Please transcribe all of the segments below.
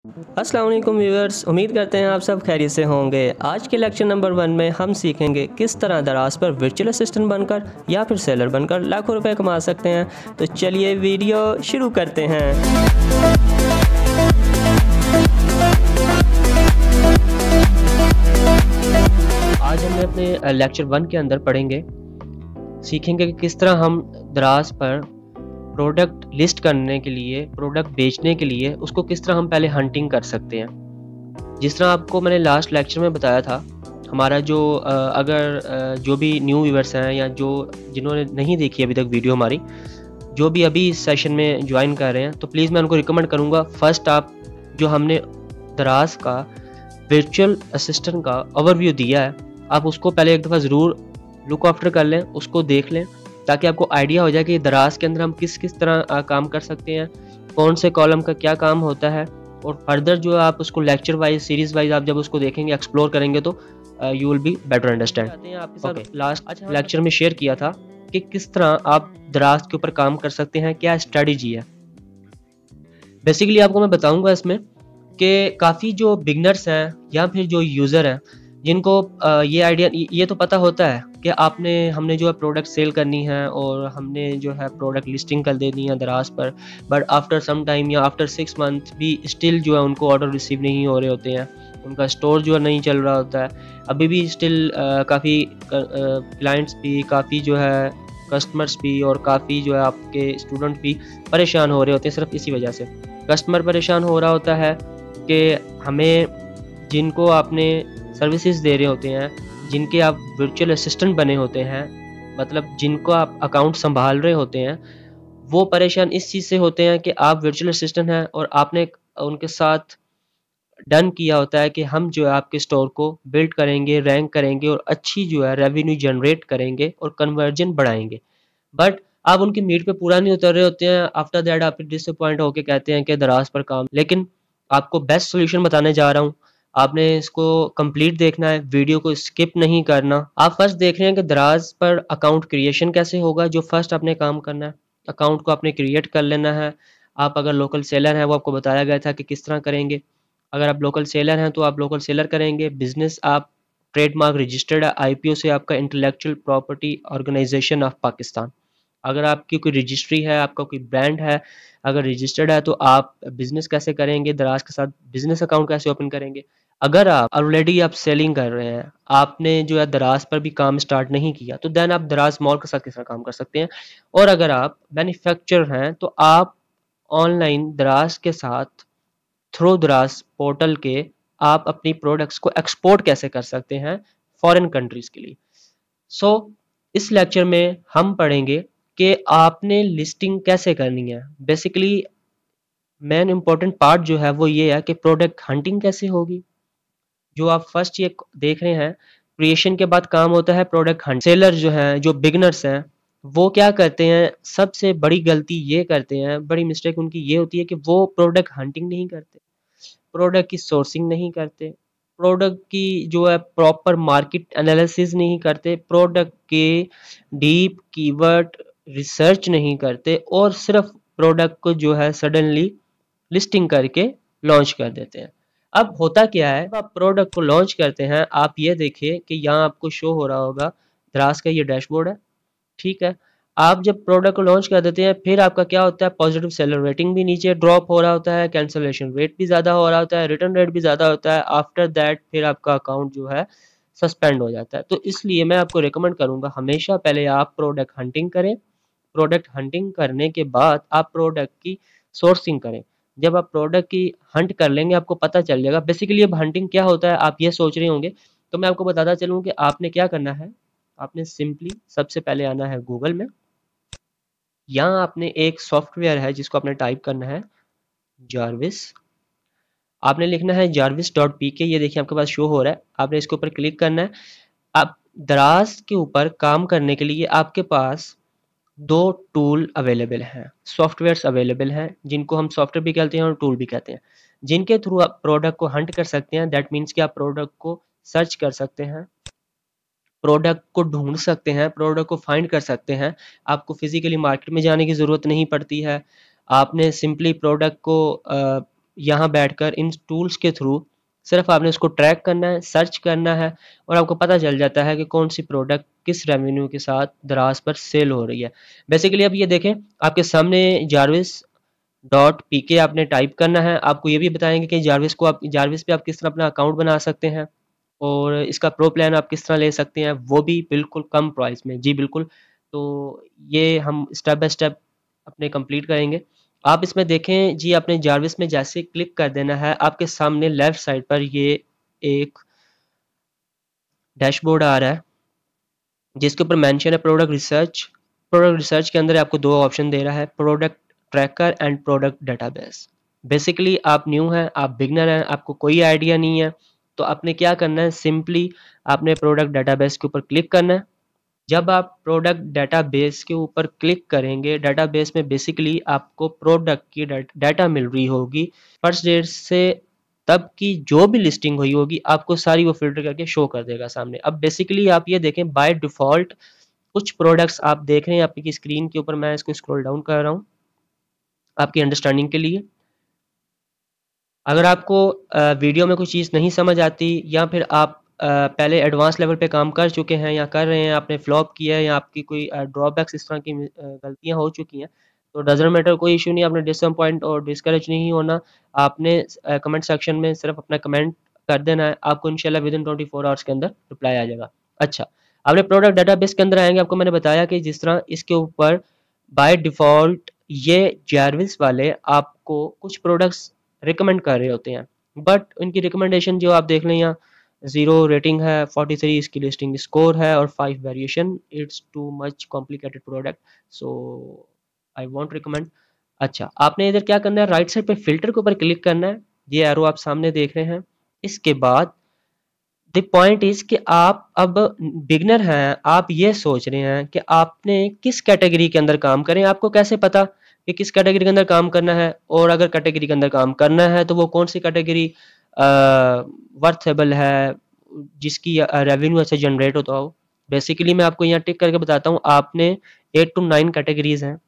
अस्सलाम वालेकुम व्यूअर्स, उम्मीद करते हैं आप सब खैरियत से होंगे। आज के लेक्चर नंबर 1 में हम सीखेंगे किस तरह दराज पर वर्चुअल असिस्टेंट बनकर या फिर सेलर बनकर लाखों रुपए कमा सकते हैं। तो चलिए वीडियो शुरू करते हैं। आज हम अपने लेक्चर 1 के अंदर पढ़ेंगे, सीखेंगे कि किस तरह हम दराज पर प्रोडक्ट लिस्ट करने के लिए, प्रोडक्ट बेचने के लिए उसको किस तरह हम पहले हंटिंग कर सकते हैं। जिस तरह आपको मैंने लास्ट लेक्चर में बताया था, हमारा जो जो भी न्यू व्यूअर्स हैं या जिन्होंने नहीं देखी अभी तक वीडियो हमारी, जो भी अभी इस सेशन में ज्वाइन कर रहे हैं, तो प्लीज़ मैं उनको रिकमेंड करूँगा, फर्स्ट आप जो हमने दराज का वर्चुअल असिस्टेंट का ओवरव्यू दिया है, आप उसको पहले एक दफ़ा ज़रूर लुक आफ्टर कर लें, उसको देख लें, ताकि आपको आइडिया हो जाए कि दराज के अंदर हम किस किस तरह काम कर सकते हैं, कौन से कॉलम का क्या काम होता है। और फर्दर जो आप उसको लेक्चर वाइज, सीरीज वाइज आप जब उसको देखेंगे, एक्सप्लोर करेंगे, तो you will be better understand. Okay, last lecture में शेयर किया था कि किस तरह आप दराज के ऊपर काम कर सकते हैं, क्या स्ट्रेटजी है। बेसिकली आपको मैं बताऊंगा इसमें कि काफ़ी जो बिगनर्स हैं या फिर जो यूज़र हैं, जिनको ये आइडिया, ये तो पता होता है कि हमने जो है प्रोडक्ट सेल करनी है और हमने जो है प्रोडक्ट लिस्टिंग कर देनी है दराज पर, बट आफ्टर सम टाइम या आफ्टर 6 मंथ भी स्टिल जो है उनको ऑर्डर रिसीव नहीं हो रहे होते हैं, उनका स्टोर जो है नहीं चल रहा होता है, अभी भी स्टिल काफ़ी क्लाइंट्स भी, काफ़ी जो है कस्टमर्स भी और काफ़ी जो है आपके स्टूडेंट भी परेशान हो रहे होते हैं। सिर्फ इसी वजह से कस्टमर परेशान हो रहा होता है कि हमें जिनको आपने सर्विसेज दे रहे होते हैं, जिनके आप वर्चुअल असिस्टेंट बने होते हैं, मतलब जिनको आप अकाउंट संभाल रहे होते हैं, वो परेशान इस चीज़ से होते हैं कि आप वर्चुअल असिस्टेंट हैं और आपने उनके साथ डन किया होता है कि हम जो है आपके स्टोर को बिल्ड करेंगे, रैंक करेंगे और अच्छी जो है रेवेन्यू जनरेट करेंगे और कन्वर्जन बढ़ाएंगे। बट आप उनकी मीट पे पूरा नहीं उतर रहे होते हैं। आफ्टर दैट आप डिसअपॉइंट होकर कहते हैं कि दराज पर काम। लेकिन आपको बेस्ट सोल्यूशन बताने जा रहा हूँ, आपने इसको कंप्लीट देखना है, वीडियो को स्किप नहीं करना। आप फर्स्ट देख रहे हैं कि दराज पर अकाउंट क्रिएशन कैसे होगा। जो फर्स्ट आपने काम करना है, अकाउंट को आपने क्रिएट कर लेना है। आप अगर लोकल सेलर हैं, वो आपको बताया गया था कि किस तरह करेंगे। अगर आप लोकल सेलर हैं तो आप लोकल सेलर करेंगे। बिजनेस आप ट्रेडमार्क रजिस्टर्ड है, आईपीओ से आपका intellectual property organisation of Pakistan. अगर आपकी कोई रजिस्ट्री है, आपका कोई ब्रांड है, अगर रजिस्टर्ड है, तो आप बिजनेस कैसे करेंगे, दराज के साथ बिजनेस अकाउंट कैसे ओपन करेंगे। अगर आप ऑलरेडी आप सेलिंग कर रहे हैं, आपने जो है दराज पर भी काम स्टार्ट नहीं किया, तो देन आप दराज मॉल के साथ किस तरह काम कर सकते हैं। और अगर आप मैन्युफैक्चरर हैं, तो आप ऑनलाइन दराज के साथ थ्रू दराज पोर्टल के आप अपनी प्रोडक्ट्स को एक्सपोर्ट कैसे कर सकते हैं फॉरेन कंट्रीज के लिए। सो इस लेक्चर में हम पढ़ेंगे कि आपने लिस्टिंग कैसे करनी है। बेसिकली मेन इंपॉर्टेंट पार्ट जो है वो ये है कि प्रोडक्ट हंटिंग कैसे होगी। जो आप फर्स्ट ये देख रहे हैं, क्रिएशन के बाद काम होता है प्रोडक्ट हंट। सेलर जो हैं, जो बिगनर्स हैं, वो क्या करते हैं, सबसे बड़ी गलती ये करते हैं, बड़ी मिस्टेक उनकी ये होती है कि वो प्रोडक्ट हंटिंग नहीं करते, प्रोडक्ट की सोर्सिंग नहीं करते, प्रोडक्ट की जो है प्रॉपर मार्केट एनालिसिस नहीं करते, प्रोडक्ट के डीप कीवर्ड रिसर्च नहीं करते और सिर्फ प्रोडक्ट को जो है सडनली लिस्टिंग करके लॉन्च कर देते हैं। अब होता क्या है, आप प्रोडक्ट को लॉन्च करते हैं, आप ये देखिए कि यहाँ आपको शो हो रहा होगा दराज का ये डैशबोर्ड है, ठीक है। आप जब प्रोडक्ट को लॉन्च कर देते हैं, फिर आपका क्या होता है, पॉजिटिव सेलर रेटिंग भी नीचे ड्रॉप हो रहा होता है, कैंसलेशन रेट भी ज़्यादा हो रहा होता है, रिटर्न रेट भी ज़्यादा होता है। आफ्टर दैट फिर आपका अकाउंट जो है सस्पेंड हो जाता है। तो इसलिए मैं आपको रिकमेंड करूँगा, हमेशा पहले आप प्रोडक्ट हंटिंग करें। प्रोडक्ट हंटिंग करने के बाद आप प्रोडक्ट की सोर्सिंग करें। जब आप प्रोडक्ट की हंट कर लेंगे, आपको पता चल जाएगा बेसिकली अब हंटिंग क्या होता है, आप ये सोच रहे होंगे। तो मैं आपको बताता चलूँ कि आपने क्या करना है। आपने सिंपली सबसे पहले आना है गूगल में। यहाँ आपने एक सॉफ्टवेयर है जिसको आपने टाइप करना है जारविस। आपने लिखना है jarvis.pk। ये देखिए आपके पास शो हो रहा है, आपने इसके ऊपर क्लिक करना है। आप दराज के ऊपर काम करने के लिए आपके पास दो टूल अवेलेबल हैं, सॉफ्टवेयर्स अवेलेबल हैं, जिनको हम सॉफ्टवेयर भी कहते हैं और टूल भी कहते हैं, जिनके थ्रू आप प्रोडक्ट को हंट कर सकते हैं। दैट मीन्स कि आप प्रोडक्ट को सर्च कर सकते हैं, प्रोडक्ट को ढूंढ सकते हैं, प्रोडक्ट को फाइंड कर सकते हैं। आपको फिजिकली मार्केट में जाने की ज़रूरत नहीं पड़ती है। आपने सिंपली प्रोडक्ट को यहाँ बैठकर इन टूल्स के थ्रू सिर्फ आपने उसको ट्रैक करना है, सर्च करना है और आपको पता चल जाता है कि कौन सी प्रोडक्ट किस रेवेन्यू के साथ दराज पर सेल हो रही है। बेसिकली अब ये देखें आपके सामने जारविस डॉट पीके आपने टाइप करना है। आपको ये भी बताएंगे कि जारविस पे आप किस तरह अपना अकाउंट बना सकते हैं और इसका प्रो प्लान आप किस तरह ले सकते हैं, वो भी बिल्कुल कम प्राइस में। जी बिल्कुल। तो ये हम स्टेप बाय स्टेप अपने कंप्लीट करेंगे। आप इसमें देखें जी, आपने जारविस में जैसे क्लिक कर देना है, आपके सामने लेफ्ट साइड पर ये एक डैशबोर्ड आ रहा है जिसके ऊपर मेंशन है प्रोडक्ट रिसर्च। प्रोडक्ट रिसर्च के अंदर आपको दो ऑप्शन दे रहा है, product tracker and product database. Basically आप न्यू हैं, आप बिगनर हैं, आपको कोई आइडिया नहीं है, तो आपने क्या करना है, सिंपली आपने प्रोडक्ट डेटाबेस के ऊपर क्लिक करना है। जब आप प्रोडक्ट डेटाबेस के ऊपर क्लिक करेंगे, डेटाबेस में बेसिकली आपको प्रोडक्ट की डाटा मिल रही होगी फर्स्ट डेट से तब की जो भी लिस्टिंग हुई होगी, आपको सारी वो फिल्टर करके शो कर देगा सामने। अब बेसिकली आप ये देखें, बाय डिफ़ॉल्ट कुछ प्रोडक्ट्स आप देख रहे हैं आपकी स्क्रीन के ऊपर, मैं इसको स्क्रॉल डाउन कर रहा हूँ आपकी अंडरस्टैंडिंग के लिए। अगर आपको वीडियो में कोई चीज़ नहीं समझ आती या फिर आप पहले एडवांस लेवल पे काम कर चुके हैं या कर रहे हैं, आपने फ्लॉप किया है या आपकी कोई ड्रॉबैक्स इस तरह की गलतियां हो चुकी हैं, तो डजंट मैटर, कोई इशू नहीं। आपने डिसअपॉइंट और डिस्करेज नहीं होना। आपने कमेंट सेक्शन में सिर्फ अपना कमेंट कर देना है, आपको इंशाल्लाह विद इन 24 आवर्स के अंदर रिप्लाई आ जाएगा। अच्छा, आपने प्रोडक्ट डाटाबेस के अंदर आएंगे, आपको मैंने बताया कि जिस तरह इसके ऊपर बाय डिफ़ॉल्ट ये जारविस वाले आपको कुछ प्रोडक्ट्स रिकमेंड कर रहे होते हैं, बट उनकी रिकमेंडेशन जो आप देख लें, यहाँ 0 रेटिंग है, 43 इसकी लिस्टिंग स्कोर है और 5 variation, it's too much complicated product, so I want recommend. अच्छा, आपने इधर क्या करना है, राइट साइड पे फिल्टर के ऊपर क्लिक करना है, ये एरो आप सामने देख रहे हैं। इसके बाद द पॉइंट इज कि आप अब बिगनर हैं, आप ये सोच रहे हैं कि आपने किस कैटेगरी के अंदर काम करें। आपको कैसे पता कि किस कैटेगरी के अंदर काम करना है, और अगर कैटेगरी के अंदर काम करना है तो वो कौन सी कैटेगरी वर्थेबल है, जिसकी रेवेन्यू ऐसे जनरेट होता हो। बेसिकली मैं आपको यहाँ टिक करके बताता हूँ, आपने 8 to 9 कैटेगरीज हैं।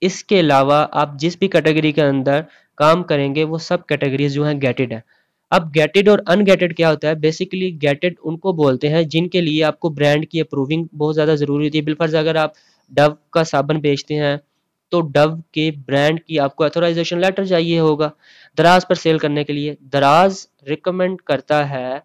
इसके अलावा आप जिस भी कैटेगरी के अंदर काम करेंगे वो सब कैटेगरीज जो हैं गेटेड है। अब गेटेड और अनगेटेड क्या होता है, बेसिकली गेटेड उनको बोलते हैं जिनके लिए आपको ब्रांड की अप्रूविंग बहुत ज़्यादा ज़रूरी होती है। बिलफर्ज अगर आप डव का साबुन बेचते हैं तो डव के ब्रांड की आपको अथोराइजेशन लेटर चाहिए होगा दराज पर सेल करने के लिए। दराज रिकमेंड करता है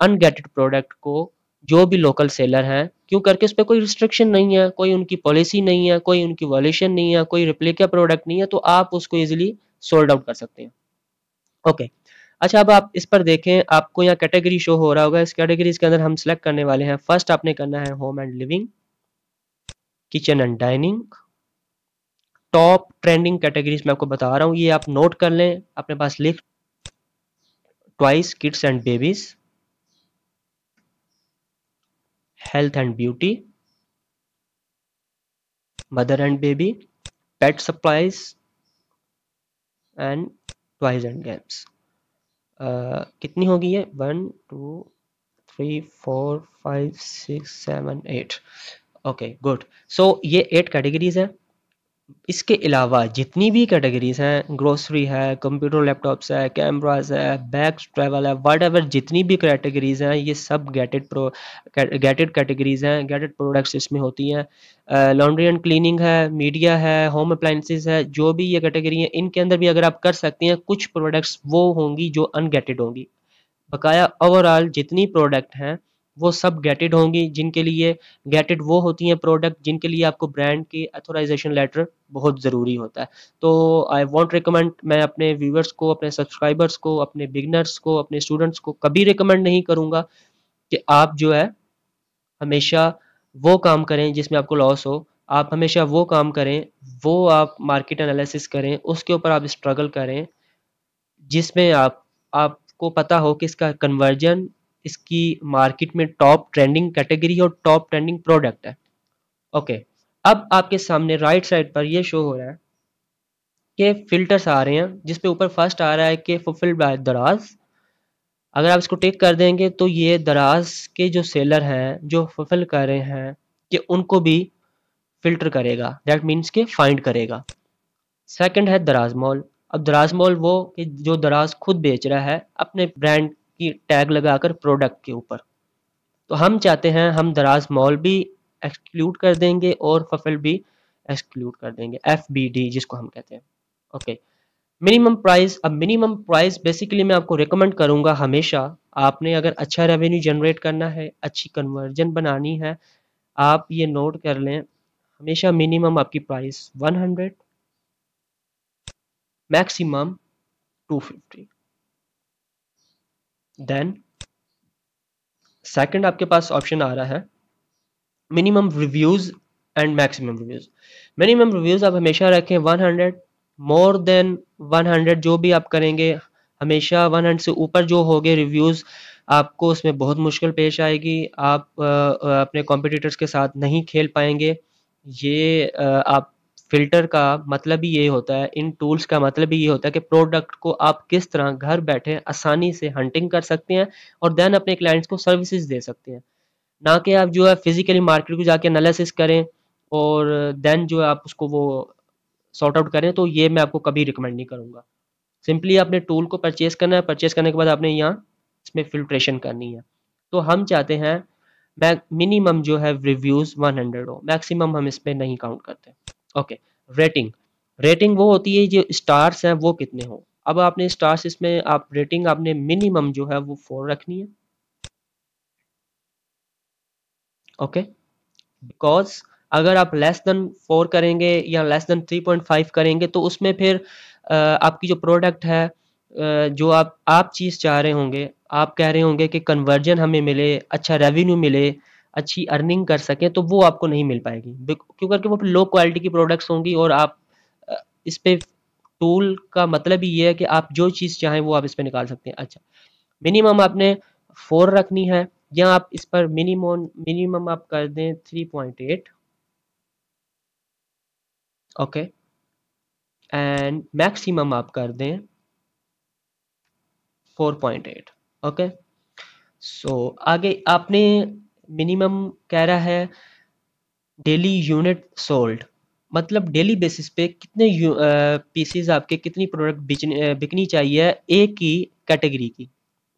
अनगेटेड प्रोडक्ट को, जो भी लोकल सेलर हैं, क्यों करके उस पर कोई रिस्ट्रिक्शन नहीं है, कोई उनकी पॉलिसी नहीं है, कोई उनकी वॉल्यूशन नहीं है, कोई रिप्लिका प्रोडक्ट नहीं है, तो आप उसको इजीली सोल्ड आउट कर सकते हैं। ओके। अच्छा, अब आप इस पर देखें, आपको यहाँ कैटेगरी शो हो रहा होगा। इस कैटेगरीज के अंदर हम सेलेक्ट करने वाले हैं। फर्स्ट आपने करना है home and living, kitchen and dining. Top trending categories मैं आपको बता रहा हूँ, ये आप नोट कर लें अपने पास लिख। Toys, kids and babies, health and beauty, mother and baby, pet supplies and toys and games. कितनी होगी ये, 1 2 3 4 5 6 7 8। Okay good. सो ये 8 कैटेगरीज हैं। इसके अलावा जितनी भी कैटेगरीज हैं, ग्रोसरी है, कंप्यूटर लैपटॉप्स है, कैमराज है, बैग्स, ट्रैवल है, वट एवर जितनी भी कैटेगरीज हैं, ये सब गेटेड कैटेगरीज हैं, गेटेड प्रोडक्ट्स इसमें होती हैं। लॉन्ड्री एंड क्लीनिंग है, मीडिया है, होम अप्लाइंसेस है, जो भी ये कैटेगरी है, इनके अंदर भी अगर आप कर सकते हैं, कुछ प्रोडक्ट्स वो होंगी जो अनगेटेड होंगी। बकाया ओवरऑल जितनी प्रोडक्ट हैं वो सब गेटेड होंगी, जिनके लिए गेटेड वो होती हैं प्रोडक्ट जिनके लिए आपको ब्रांड की अथोराइजेशन लेटर बहुत ज़रूरी होता है। तो आई वॉन्ट रिकमेंड, मैं अपने व्यूवर्स को, अपने सब्सक्राइबर्स को, अपने बिगनर्स को, अपने स्टूडेंट्स को कभी रिकमेंड नहीं करूँगा कि आप जो है हमेशा वो काम करें जिसमें आपको लॉस हो। आप हमेशा वो काम करें, वो आप मार्केट एनालिसिस करें, उसके ऊपर आप स्ट्रगल करें जिसमें आपको पता हो कि इसका कन्वर्जन इसकी मार्केट में टॉप ट्रेंडिंग कैटेगरी और टॉप ट्रेंडिंग प्रोडक्ट है। ओके। अब आपके सामने राइट साइड पर ये शो हो रहा है कि फिल्टर्स आ रहे हैं, जिसपे ऊपर फर्स्ट आ रहा है कि फुलफिल्ड बाय दराज। अगर आप इसको टिक कर देंगे तो ये दराज के जो सेलर हैं जो फुलफिल कर रहे हैं कि उनको भी फिल्टर करेगा, दैट मीन्स के फाइंड करेगा। सेकंड है दराज मॉल। अब दराज मॉल वो कि जो दराज खुद बेच रहा है अपने ब्रांड की टैग लगाकर प्रोडक्ट के ऊपर। तो हम चाहते हैं हम दराज मॉल भी एक्सक्लूड कर देंगे और फफल भी एक्सक्लूड कर देंगे, FBD जिसको हम कहते हैं। Okay, minimum price. अब मिनिमम प्राइस बेसिकली मैं आपको रिकमेंड करूंगा, हमेशा आपने अगर अच्छा रेवेन्यू जनरेट करना है, अच्छी कन्वर्जन बनानी है, आप ये नोट कर लें, हमेशा मिनिमम आपकी प्राइस 100, मैक्सिमम 250। देन सेकंड आपके पास ऑप्शन आ रहा है minimum reviews and maximum reviews. Minimum reviews आप हमेशा रखें 100, मोर देन 100 जो भी आप करेंगे हमेशा 100 से ऊपर जो हो गए रिव्यूज आपको उसमें बहुत मुश्किल पेश आएगी, आप अपने कॉम्पिटिटर्स के साथ नहीं खेल पाएंगे। ये आप फिल्टर का मतलब ही ये होता है, इन टूल्स का मतलब ही ये होता है कि प्रोडक्ट को आप किस तरह घर बैठे आसानी से हंटिंग कर सकते हैं और देन अपने क्लाइंट्स को सर्विसेज दे सकते हैं, ना कि आप जो है फिजिकली मार्केट को जाके एनालिसिस करें और देन जो है आप उसको वो सॉर्ट आउट करें। तो ये मैं आपको कभी रिकमेंड नहीं करूंगा। सिंपली आपने टूल को परचेज करना है, परचेज करने के बाद आपने यहाँ इसमें फिल्ट्रेशन करनी है। तो हम चाहते हैं मिनिमम जो है रिव्यूज 100 हो, मैक्सिमम हम इस पे नहीं काउंट करते। Okay, rating. रेटिंग वो होती है जो स्टार्स हैं वो कितने हो। अब आपने स्टार्स इसमें आप रेटिंग आपने मिनिमम जो है वो 4 रखनी है। ओके, बिकॉज अगर आप लेस देन 4 करेंगे या लेस देन 3.5 करेंगे तो उसमें फिर आपकी जो प्रोडक्ट है जो आप चीज़ चाह रहे होंगे, आप कह रहे होंगे कि कन्वर्जन हमें मिले, अच्छा रेवेन्यू मिले, अच्छी अर्निंग कर सकें, तो वो आपको नहीं मिल पाएगी क्यों करके वो लो क्वालिटी की प्रोडक्ट्स होंगी। और आप इस पे टूल का मतलब ही ये है कि आप जो चीज़ चाहें वो आप इस पे निकाल सकते हैं। अच्छा, मिनिमम आपने 4 रखनी है या आप इस पर मिनिमम मिनिमम आप कर दें 3.8। ओके, एंड मैक्सिमम आप कर दें 4.8। ओके, सो आगे आपने मिनिमम कह रहा है डेली यूनिट सोल्ड, मतलब डेली बेसिस पे कितने पीसीज आपके, कितनी प्रोडक्ट बिकनी चाहिए एक ही कैटेगरी की।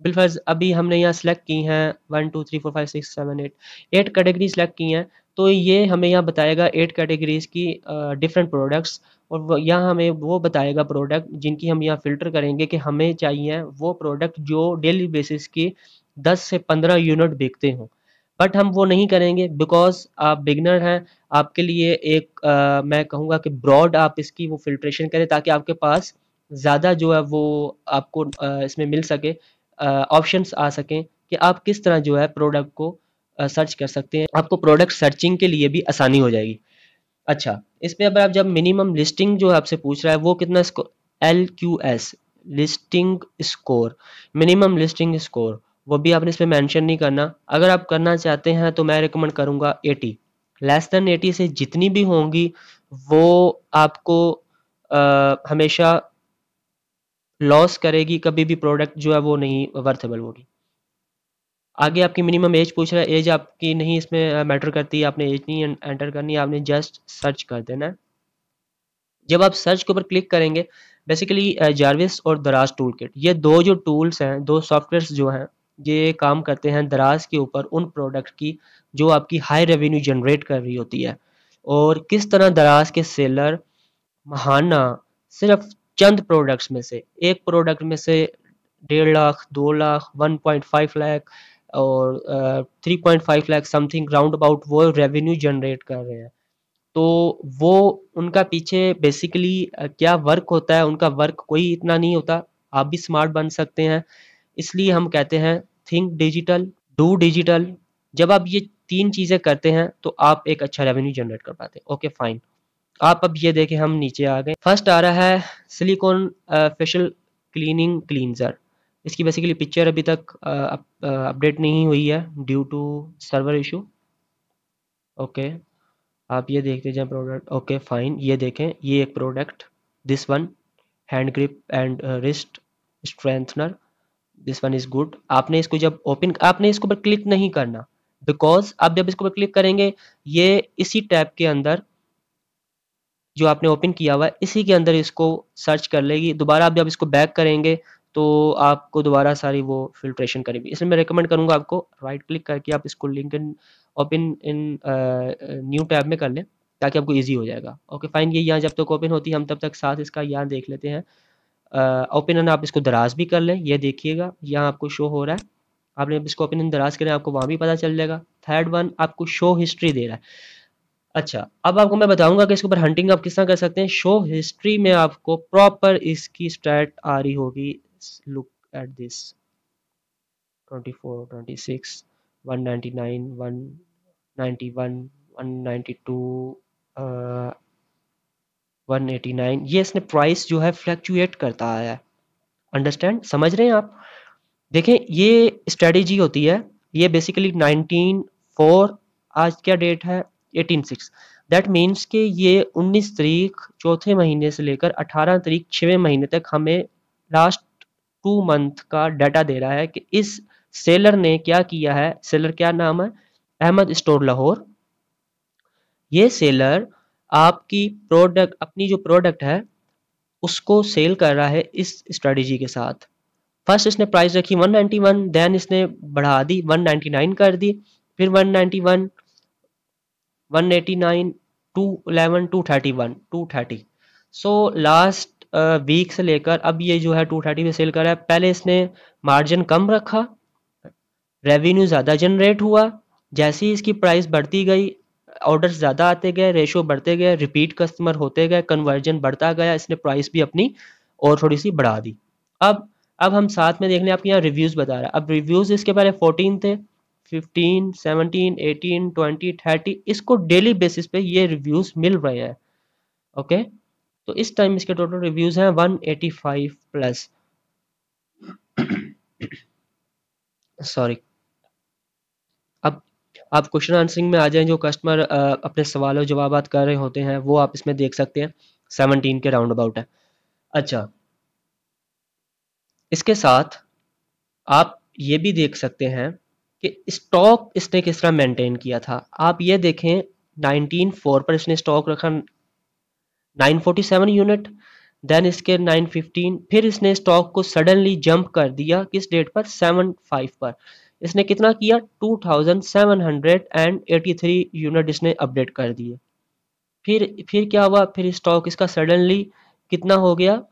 बिलफर्ज अभी हमने यहाँ सेलेक्ट की हैं 1 2 3 4 5 6 7 8 कैटेगरी सेलेक्ट की हैं। तो ये हमें यहाँ बताएगा 8 कैटेगरीज की डिफरेंट प्रोडक्ट्स, और यहाँ हमें वो बताएगा प्रोडक्ट जिनकी हम यहाँ फ़िल्टर करेंगे कि हमें चाहिए वो प्रोडक्ट जो डेली बेसिस की 10 से 15 यूनिट बिकते हों। बट हम वो नहीं करेंगे बिकॉज आप बिगनर हैं। आपके लिए एक मैं कहूँगा कि ब्रॉड आप इसकी वो फ़िल्ट्रेशन करें ताकि आपके पास ज़्यादा जो है वो आपको इसमें मिल सके, ऑप्शंस आ सकें कि आप किस तरह जो है प्रोडक्ट को सर्च कर सकते हैं, आपको प्रोडक्ट सर्चिंग के लिए भी आसानी हो जाएगी। अच्छा, इस पे अब आप जब मिनिमम लिस्टिंग जो आपसे पूछ रहा है वो कितना LQS listing score, minimum listing score, वो भी आपने इस पे मेंशन नहीं करना। अगर आप करना चाहते हैं तो मैं रिकमेंड करूंगा 80, लेस देन 80 से जितनी भी होंगी वो आपको हमेशा लॉस करेगी, कभी भी प्रोडक्ट जो है वो नहीं वर्थेबल होगी। आगे आपकी मिनिमम एज पूछ रहा है, एज आपकी नहीं इसमें मैटर करती है, आपने एज नहीं एंटर करनी है, आपने जस्ट सर्च कर देना है। जब आप सर्च के ऊपर क्लिक करेंगे बेसिकली जार्विस और दराज टूल किट, ये दो जो टूल्स हैं, दो सॉफ्टवेयर्स जो हैं, ये काम करते हैं दराज के ऊपर उन प्रोडक्ट की जो आपकी हाई रेवेन्यू जनरेट कर रही होती है। और किस तरह दराज के सेलर महाना सिर्फ चंद प्रोडक्ट्स में से, एक प्रोडक्ट में से 1.5 लाख 2 लाख 1.5 लाख और 3.5 लाख समथिंग राउंड अबाउट वो रेवेन्यू जनरेट कर रहे हैं। तो वो उनका पीछे बेसिकली क्या वर्क होता है, उनका वर्क कोई इतना नहीं होता। आप भी स्मार्ट बन सकते हैं, इसलिए हम कहते हैं थिंक डिजिटल डू डिजिटल। जब आप ये 3 चीज़ें करते हैं तो आप एक अच्छा रेवेन्यू जनरेट कर पाते हैं। ओके फाइन, आप अब ये देखें हम नीचे आ गए। फर्स्ट आ रहा है सिलिकॉन फेशियल क्लीनिंग क्लींजर। इसकी बेसिकली पिक्चर अभी तक अपडेट नहीं हुई है due to server issue. Okay, आप ये देखते जाएं प्रोडक्ट। ओके फाइन, ये देखें ये एक product, this one hand grip and wrist strengthener, this one is good. आपने इसको जब ओपन, आपने इसके ऊपर क्लिक नहीं करना बिकॉज आप जब इसके ऊपर क्लिक करेंगे ये इसी टैब के अंदर जो आपने ओपन किया हुआ है इसी के अंदर इसको सर्च कर लेगी। दोबारा आप जब इसको बैक करेंगे तो आपको दोबारा सारी वो फिल्ट्रेशन करेगी। इसमें मैं रिकमेंड करूँगा आपको राइट क्लिक करके आप इसको link in open in new tab में कर लें ताकि आपको ईजी हो जाएगा। ओके फाइन, ये यहाँ जब तक ओपन होती है हम तब तक साथ इसका यहाँ देख लेते हैं। ओपन एंड आप इसको दराज भी कर लें, ये देखिएगा यहाँ आपको शो हो रहा है। आपने इसको ओपन एंड दराज करें आपको वहाँ भी पता चल जाएगा। थर्ड वन आपको शो हिस्ट्री दे रहा है। अच्छा, अब आपको मैं बताऊंगा कि इसके ऊपर हंटिंग आप किस तरह कर सकते हैं। शो हिस्ट्री में आपको प्रॉपर इसकी स्टैट आ रही होगी। लुक एट दिस 24, 26, 199, 191, 192, 189, ये इसने प्राइस जो है फ्लक्चुएट करता आया है। अंडरस्टैंड, समझ रहे हैं आप? देखें ये स्ट्रेटेजी होती है। ये बेसिकली 19/4, आज क्या डेट है 18/6, दैट मीन्स कि ये 19 तारीख चौथे महीने से लेकर 18 तारीख 6वें महीने तक हमें लास्ट 2 मंथ का डाटा दे रहा है कि इस सेलर ने क्या किया है। सेलर क्या नाम है? अहमद स्टोर लाहौर। ये सेलर आपकी प्रोडक्ट, अपनी जो प्रोडक्ट है उसको सेल कर रहा है इस स्ट्रेटेजी के साथ। फर्स्ट इसने प्राइस रखी 191, देन इसने बढ़ा दी 199 कर दी, फिर 191, 189, 211, 231, 230। सो लास्ट वीक से लेकर अब ये जो है 230 पे सेल कर रहा है। पहले इसने मार्जिन कम रखा, रेवेन्यू ज़्यादा जनरेट हुआ। जैसे ही इसकी प्राइस बढ़ती गई, ऑर्डर्स ज़्यादा आते गए, रेशो बढ़ते गए, रिपीट कस्टमर होते गए, कन्वर्जन बढ़ता गया, इसने प्राइस भी अपनी और थोड़ी सी बढ़ा दी। अब हम साथ में देख लें, आपके यहाँ रिव्यूज़ बता रहा है। अब रिव्यूज़ इसके पहले 14 थे, 15, 17, 18, 20, 30, इसको डेली बेसिस पे ये रिव्यूज़ मिल रहे हैं। ओके, तो इस टाइम इसके टोटल रिव्यूज़ हैं 185 प्लस। सॉरी, अब आप क्वेश्चन आंसरिंग में आ जाएं। जो कस्टमर अपने सवालों जवाबात कर रहे होते हैं वो आप इसमें देख सकते हैं। 17 के राउंड अबाउट है। अच्छा, इसके साथ आप ये भी देख सकते हैं कि स्टॉक इसने किस तरह मेंटेन किया था। आप ये देखें 19/4 पर इसने स्टॉक रखा 947 यूनिट, देन इसके 915, फिर इसने स्टॉक को सडनली जंप कर दिया किस डेट पर 7/5 पर। इसने कितना किया 2783 यूनिट इसने अपडेट कर दिए। फिर क्या हुआ, फिर स्टॉक इसका सडनली कितना हो गया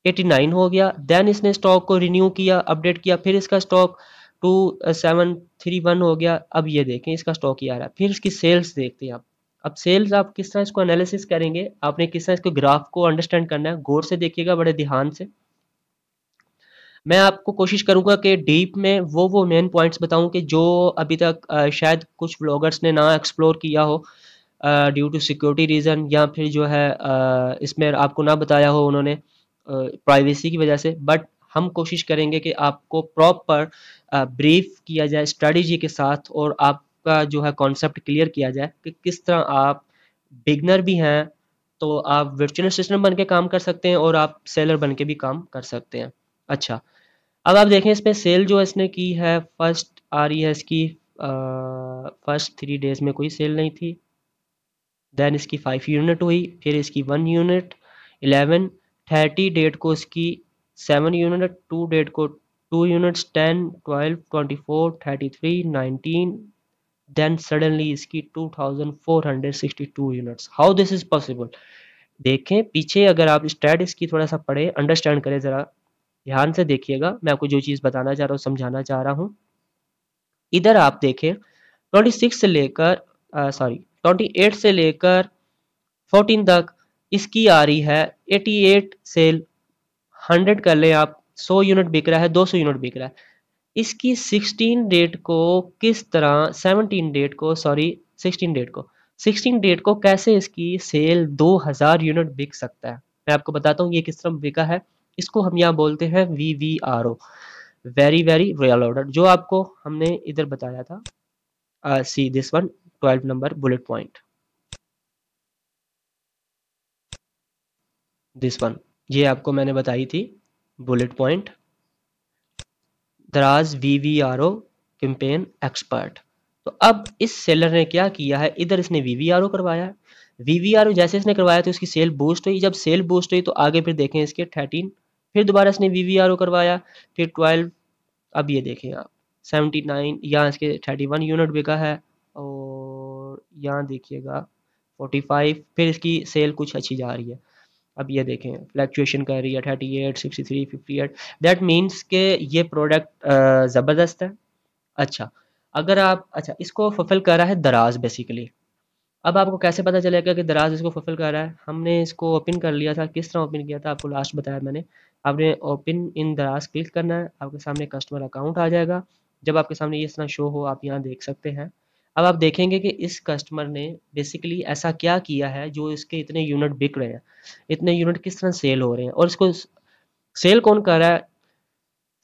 89 हो गया। देन इसने स्टॉक को रिन्यू किया, अपडेट किया, फिर इसका स्टॉक 2731 हो गया। अब ये देखें इसका स्टॉक ये आ रहा है। फिर इसकी सेल्स देखते हैं आप। अब सेल्स आप किस तरह इसको एनालिसिस करेंगे, आपने किस तरह इसको ग्राफ को अंडरस्टैंड करना है, गौर से देखिएगा बड़े ध्यान से। मैं आपको कोशिश करूंगा कि डीप में वो मेन पॉइंट्स बताऊं कि जो अभी तक शायद कुछ व्लॉगर्स ने ना एक्सप्लोर किया हो ड्यू टू सिक्योरिटी रीज़न, या फिर जो है इसमें आपको ना बताया हो उन्होंने प्राइवेसी की वजह से। बट हम कोशिश करेंगे कि आपको प्रॉपर ब्रीफ किया जाए स्ट्रेटजी के साथ, और आपका जो है कॉन्सेप्ट क्लियर किया जाए कि किस तरह आप बिगनर भी हैं तो आप वर्चुअल असिस्टेंट बन के काम कर सकते हैं और आप सेलर बन के भी काम कर सकते हैं। अच्छा, अब आप देखें इसमें सेल जो इसने की है, फर्स्ट आ रही है इसकी फर्स्ट 3 डेज में कोई सेल नहीं थी। देन इसकी 5 यूनिट हुई, फिर इसकी 1 यूनिट 11, 30 डेट को इसकी 7 यूनिट, 2 डेट को 2 यूनिट्स, 10, 12, 24, 33, 19, देन सडनली इसकी 2462 units. How this is possible? देखें पीछे, अगर आप स्टैटिस्टिक्स की थोड़ा सा पढ़े, अंडरस्टैंड करें, ज़रा ध्यान से देखिएगा। मैं आपको जो चीज़ बताना चाह रहा हूँ, समझाना चाह रहा हूँ। इधर आप देखें 26 से लेकर 28 से लेकर 14 तक इसकी आ रही है 88 सेल। 100 कर लें आप, 100 यूनिट बिक रहा है, 200 यूनिट बिक रहा है। इसकी 16 डेट को किस तरह 17 डेट को, सॉरी 16 डेट को, 16 डेट को कैसे इसकी सेल 2000 यूनिट बिक सकता है। मैं आपको बताता हूँ ये किस तरह बिका है। इसको हम यहाँ बोलते हैं VVRO, very very real order, जो आपको हमने इधर बताया था। See this one 12 number bullet point, this one, ये आपको मैंने बताई थी बुलेट पॉइंट, दराज VVRO कैंपेन एक्सपर्ट। तो अब इस सेलर ने क्या किया है, इधर इसने VVRO करवाया है, वीवीआर जैसे इसने करवाया तो इसकी सेल बूस्ट हुई, जब सेल बूस्ट हुई तो आगे फिर देखें इसके 13, फिर दोबारा इसने वीवीआर करवाया, फिर 12, अब ये देखें आप 79, यहाँ इसके 31 यूनिट बिका है, और यहाँ देखिएगा 45, फिर इसकी सेल कुछ अच्छी जा रही है। अब ये देखें फ्लैक्चुएशन कर रही है 38, 63, 58, दैट मीन्स के ये प्रोडक्ट ज़बरदस्त है। अच्छा, अगर आप अच्छा इसको फुलफिल कर रहा है दराज बेसिकली। अब आपको कैसे पता चलेगा कि दराज इसको फुलफिल कर रहा है? हमने इसको ओपन कर लिया था, किस तरह ओपन किया था आपको लास्ट बताया मैंने। आपने ओपन इन दराज क्लिक करना है, आपके सामने कस्टमर अकाउंट आ जाएगा। जब आपके सामने ये इस तरह शो हो, आप यहाँ देख सकते हैं। अब आप देखेंगे कि इस कस्टमर ने बेसिकली ऐसा क्या किया है जो इसके इतने यूनिट बिक रहे हैं, इतने यूनिट किस तरह सेल हो रहे हैं, और इसको सेल कौन कर रहा है?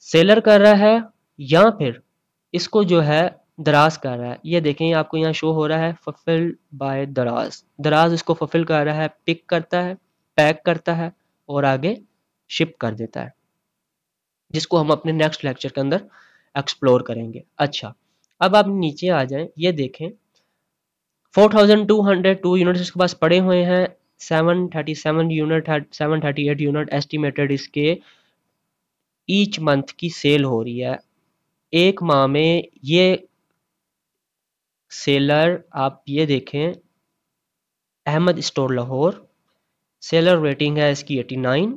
सेलर कर रहा है या फिर इसको जो है दराज कर रहा है। ये देखें आपको यहाँ शो हो रहा है फुलफिल्ड बाय दराज। दराज इसको फुलफिल कर रहा है, पिक करता है, पैक करता है और आगे शिप कर देता है, जिसको हम अपने नेक्स्ट लेक्चर के अंदर एक्सप्लोर करेंगे। अच्छा, अब आप नीचे आ जाएं, ये देखें 4202 यूनिट्स इसके पास पड़े हुए हैं। 737 यूनिट, 738 यूनिट एस्टिमेटेड इसके ईच मंथ की सेल हो रही है। एक माह में ये सेलर आप ये देखें, Ahmed store Lahore, seller rating है इसकी 89,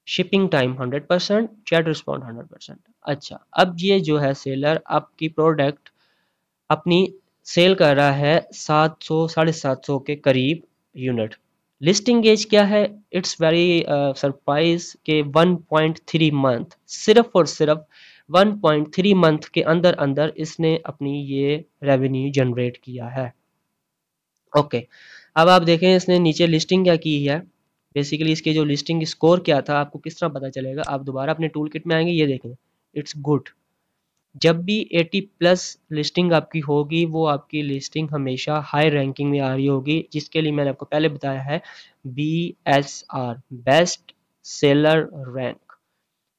शिपिंग टाइम 100%, चैट रिस्पॉन्ड 100%। अच्छा, अब ये जो है सेलर आपकी प्रोडक्ट अपनी सेल कर रहा है 700 750 के करीब यूनिट। लिस्टिंग एज क्या है? इट्स वेरी सरप्राइज के 1.3 मंथ, सिर्फ और सिर्फ 1.3 मंथ के अंदर अंदर इसने अपनी ये रेवेन्यू जनरेट किया है। ओके, अब आप देखें इसने नीचे लिस्टिंग क्या की है। बेसिकली इसके जो लिस्टिंग स्कोर क्या था आपको किस तरह पता चलेगा? आप दोबारा अपने टूल किट में आएंगे, ये देखें इट्स गुड। जब भी 80 प्लस लिस्टिंग आपकी होगी वो आपकी लिस्टिंग हमेशा हाई रैंकिंग में आ रही होगी, जिसके लिए मैंने आपको पहले बताया है BSR, बेस्ट सेलर रैंक।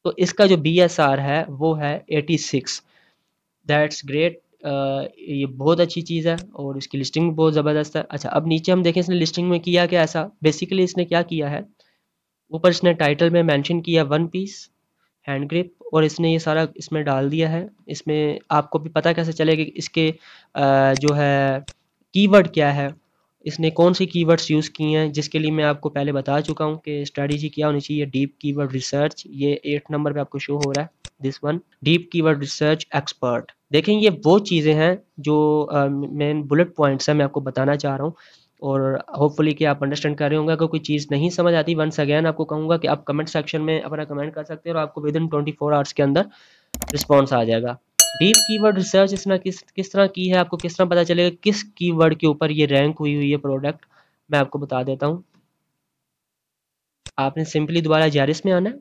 तो इसका जो BSR है वो है 86। दैट्स ग्रेट, ये बहुत अच्छी चीज़ है और इसकी लिस्टिंग बहुत ज़बरदस्त है। अच्छा, अब नीचे हम देखें इसने लिस्टिंग में किया क्या ऐसा। बेसिकली इसने क्या किया है, ऊपर इसने टाइटल में मेंशन किया वन पीस हैंड ग्रिप, और इसने ये सारा इसमें डाल दिया है। इसमें आपको भी पता कैसे चलेगा कि इसके जो है कीवर्ड क्या है, इसने कौन सी कीवर्ड्स यूज़ की हैं, जिसके लिए मैं आपको पहले बता चुका हूँ कि स्ट्रेटजी क्या होनी चाहिए। डीप कीवर्ड रिसर्च, ये 8 नंबर पे आपको शो हो रहा है, this one, deep keyword research expert. देखें ये वो चीज़ें हैं जो मेन बुलेट पॉइंट्स हैं, मैं आपको बताना चाह रहा हूँ, और होपफुली कि आप अंडरस्टैंड कर रहे होंगे। अगर कोई चीज़ नहीं समझ आती, वंस अगेन आपको कहूँगा कि आप कमेंट सेक्शन में अपना कमेंट कर सकते हैं और आपको विद इन 24 आवर्स के अंदर रिस्पॉन्स आ जाएगा। डीप कीवर्ड रिसर्च इसने किस तरह की है, आपको किस तरह पता चलेगा किस कीवर्ड के ऊपर ये रैंक हुई है प्रोडक्ट, मैं आपको बता देता हूँ। आपने सिंपली दोबारा जारिस में आना है।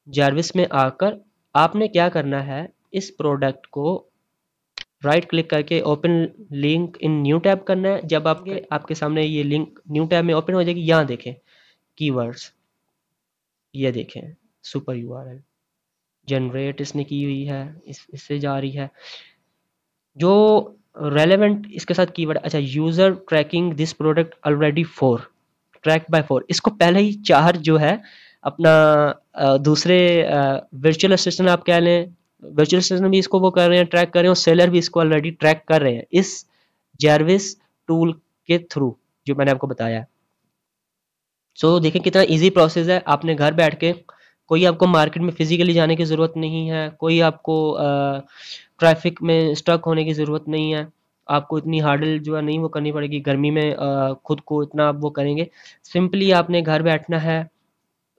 जारविस में आकर आपने क्या करना है, इस प्रोडक्ट को राइट क्लिक करके open link in new tab करना है। जब आपके सामने ये लिंक न्यू टैब में ओपन हो जाएगी, यहाँ देखें कीवर्ड्स, ये देखें सुपर यूआरएल जनरेट इसने की हुई है, इससे जा रही है जो रेलेवेंट इसके साथ कीवर्ड। अच्छा, user tracking this product already 4, track by 4, इसको पहले ही 4 जो है अपना दूसरे वर्चुअल असिस्टेंट आप कह लें, वर्चुअल असिस्टेंट भी इसको वो कर रहे हैं, ट्रैक कर रहे हैं, और सेलर भी इसको ऑलरेडी ट्रैक कर रहे हैं इस जारविस टूल के थ्रू जो मैंने आपको बताया है। सो देखें कितना इजी प्रोसेस है। आपने घर बैठ के, कोई आपको मार्केट में फिजिकली जाने की ज़रूरत नहीं है, कोई आपको ट्रैफिक में स्टक होने की ज़रूरत नहीं है, आपको इतनी हार्डल जो है नहीं वो करनी पड़ेगी गर्मी में, खुद को इतना आप वो करेंगे। सिंपली आपने घर बैठना है,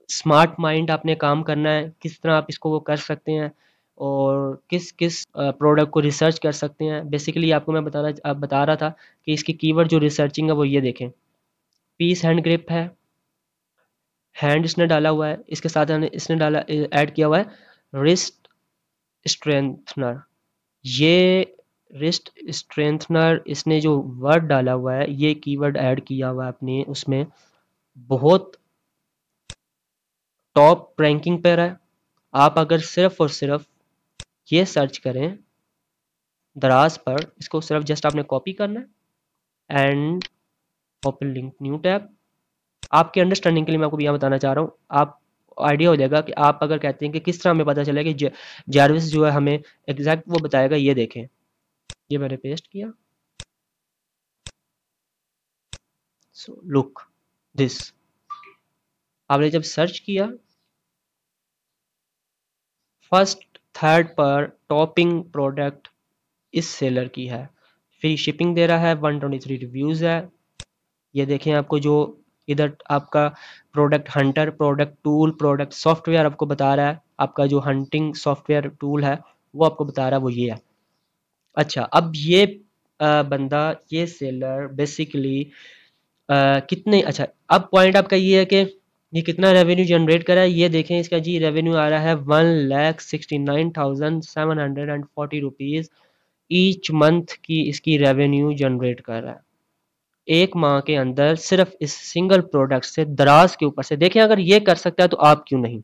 स्मार्ट माइंड आपने काम करना है, किस तरह आप इसको वो कर सकते हैं और किस किस प्रोडक्ट को रिसर्च कर सकते हैं। बेसिकली आपको मैं बता रहा था कि इसकी कीवर्ड जो रिसर्चिंग है वो ये देखें, पीस हैंड ग्रिप है, हैंड इसने डाला हुआ है, इसके साथ इसने डाला ऐड किया हुआ है रिस्ट स्ट्रेंथनर। ये रिस्ट स्ट्रेंथनर इसने जो वर्ड डाला हुआ है, ये कीवर्ड ऐड किया हुआ है अपने उसमें, बहुत टॉप रैंकिंग पर है। आप अगर सिर्फ और सिर्फ ये सर्च करें दराज पर, इसको सिर्फ जस्ट आपने कॉपी करना है and open link new tab. आपके अंडरस्टैंडिंग के लिए मैं आपको यहाँ बताना चाह रहा हूँ, आप आइडिया हो जाएगा कि आप अगर कहते हैं कि किस तरह हमें पता चलेगा कि जारविस जो है हमें एग्जैक्ट वो बताएगा। ये देखें, ये मैंने पेस्ट किया, सो लुक दिस। आपने जब सर्च किया, फर्स्ट थर्ड पर टॉपिंग प्रोडक्ट इस सेलर की है, फ्री शिपिंग दे रहा है, 123 रिव्यूज़ है। ये देखें, आपको जो इधर आपका product Hunter, product tool, product software आपको बता रहा है, आपका जो हंटिंग सॉफ्टवेयर टूल है वो आपको बता रहा है वो ये है। अच्छा, अब ये बंदा, ये सेलर बेसिकली कितने, अच्छा अब पॉइंट आपका ये है कि ये कितना रेवेन्यू जनरेट करा है। ये देखें, इसका जी रेवेन्यू आ रहा है 1,69,740 रुपीज़ ईच मंथ की इसकी रेवेन्यू जनरेट कर रहा है एक माह के अंदर, सिर्फ इस सिंगल प्रोडक्ट से, दराज के ऊपर से। देखें, अगर ये कर सकता है तो आप क्यों नहीं।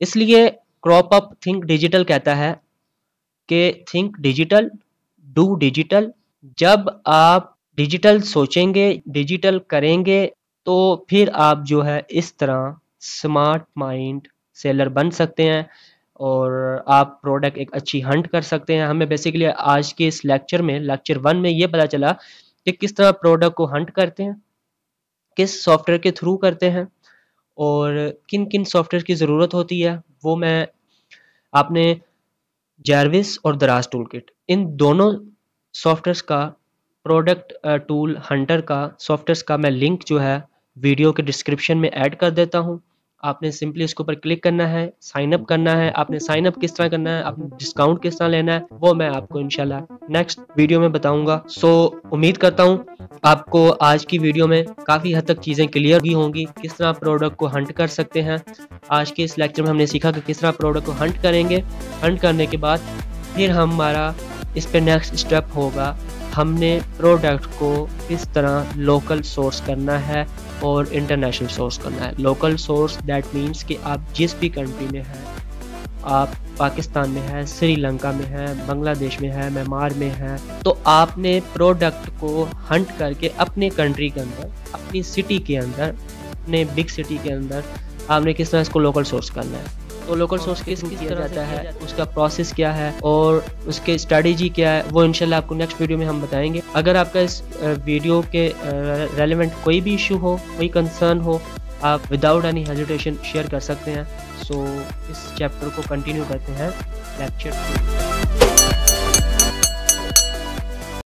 इसलिए क्रॉप अप थिंक डिजिटल कहता है कि थिंक डिजिटल डू डिजिटल। जब आप डिजिटल सोचेंगे, डिजिटल करेंगे, तो फिर आप जो है इस तरह स्मार्ट माइंड सेलर बन सकते हैं और आप प्रोडक्ट एक अच्छी हंट कर सकते हैं। हमें बेसिकली आज के इस लेक्चर में, लेक्चर 1 में ये पता चला कि किस तरह प्रोडक्ट को हंट करते हैं, किस सॉफ्टवेयर के थ्रू करते हैं और किन किन सॉफ्टवेयर की ज़रूरत होती है। वो मैं आपने जारविस और दराज टूल किट, इन दोनों सॉफ्टवेयर्स का, प्रोडक्ट टूल हंटर का सॉफ्टवेयर्स का मैं लिंक जो है वीडियो के डिस्क्रिप्शन में ऐड कर देता हूँ। आपने सिंपली इसके ऊपर क्लिक करना है, साइन अप करना है। आपने साइन अप किस तरह करना है, आपने डिस्काउंट किस तरह लेना है, वो मैं आपको इंशाल्लाह नेक्स्ट वीडियो में बताऊंगा। सो उम्मीद करता हूँ आपको आज की वीडियो में काफ़ी हद तक चीज़ें क्लियर भी होंगी, किस तरह प्रोडक्ट को हंट कर सकते हैं। आज के इस लेक्चर में हमने सीखा कि किस तरह प्रोडक्ट को हंट करेंगे। हंट करने के बाद फिर हमारा इस पर नेक्स्ट स्टेप होगा, हमने प्रोडक्ट को किस तरह लोकल सोर्स करना है और इंटरनेशनल सोर्स करना है। लोकल सोर्स दैट मीन्स कि आप जिस भी कंट्री में हैं, आप पाकिस्तान में है, श्रीलंका में है, बांग्लादेश में है, म्यांमार में है, तो आपने प्रोडक्ट को हंट करके अपने कंट्री के अंदर, अपनी सिटी के अंदर, अपने बिग सिटी के अंदर आपने किस तरह इसको लोकल सोर्स करना है। तो लोकल सोर्स किस किया जाता है, उसका प्रोसेस क्या है और उसके स्ट्रेटजी क्या है, वो इंशाल्लाह आपको नेक्स्ट वीडियो में हम बताएंगे। अगर आपका इस वीडियो के रेलेवेंट कोई भी इशू हो, कोई कंसर्न हो, आप विदाउट एनी हेजिटेशन शेयर कर सकते हैं। सो इस चैप्टर को कंटिन्यू करते हैं लेक्चर 2।